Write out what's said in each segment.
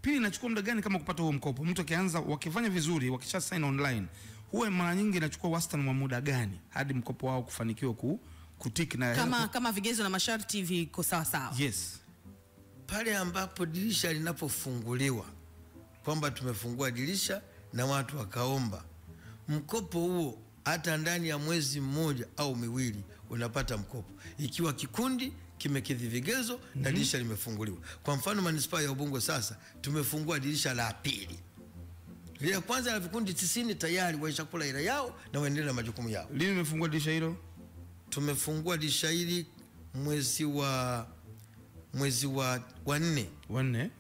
Pili, inachukua muda gani kama kupata huo mkopo? Mtu akianza, wakifanya vizuri, wakisha sign online, huwa mara nyingi inachukua wastani wa muda gani hadi mkopo wao kufanikiwa kutiki na kama vigezo na masharti viko sawa sawa? Yes. Pale ambapo dirisha linapofunguliwa, kwamba tumefungua dirisha na watu wakaomba, mkopo huo hata ndani ya mwezi mmoja au miwili unapata mkopo, ikiwa kikundi kimekidhi vigezo na dirisha limefunguliwa. Kwa mfano manispaa ya Ubungo sasa tumefungua dirisha la pili. Ile kwanza la vikundi 90 tayari waishakula ila yao na waendelea na majukumu yao. Lini mmefungua dirisha hilo? Tumefungua dirisha hili mwezi wa 4.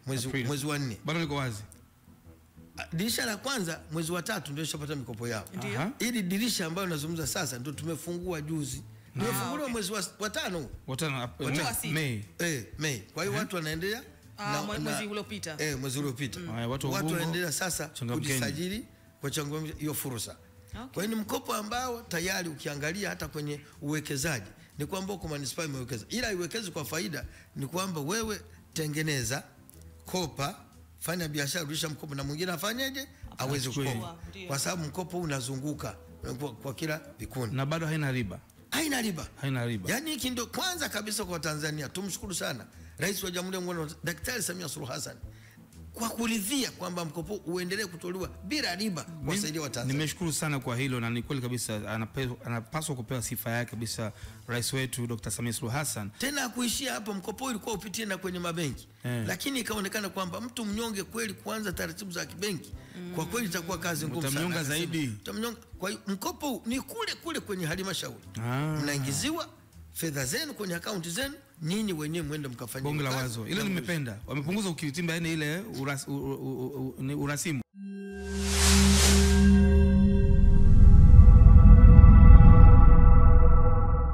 Mwezi wa 4. Bado liko wazi. Dirisha la kwanza mwezi wa 3 ndio shapata mikopo yao. Ili dirisha ambayo nazungumza sasa ndio tumefungua juzi. Nimefunguliwa mwezi wa 5. Mei. Kwa hiyo watu wanaendelea mwezi uliopita. Mwezi uliopita. Watu wanaendelea sasa kujisajili kwa changamoto hiyo fursa. Kwa hiyo ni mkopo ambao tayari ukiangalia hata kwenye uwekezaji ni kwamba kwa manispaa imewekeza, ila iwekeze kwa faida. Ni kwamba wewe tengeneza, kopa, fanya biashara, rudisha mkopo na mwingine afanyeje aweze kukopa, kwa sababu mkopo unazunguka kwa kila vikundi na bado haina riba. Haina riba. Yani hiki ndio kwanza kabisa kwa Tanzania. Tumshukuru sana Rais wa Jamhuri ya Muungano Daktari Samia Suluhu Hassan kwa kuridhia kwamba mkopo uendelee kutolewa bila riba kuwasaidia Watanzania. Nimeshukuru sana kwa hilo, na ni kweli kabisa anapaswa kupewa sifa yake kabisa Rais wetu Dr. Samia Suluhu Hassan. Tena kuishia hapo, mkopo ulikuwa upitie na kwenye mabenki. Lakini ikaonekana kwamba mtu mnyonge kweli kuanza taratibu za kibenki kwa kweli itakuwa kazi ngumu sana. Utamnyonga zaidi. Kwa hiyo mkopo ni kule kwenye halmashauri. Mnaingiziwa fedha zenu kwenye akaunti zenu, nyinyi wenyewe mwende mkafanye. Bonge la wazo. Ile nimependa. Wamepunguza ukiritimba, yani ile urasimu.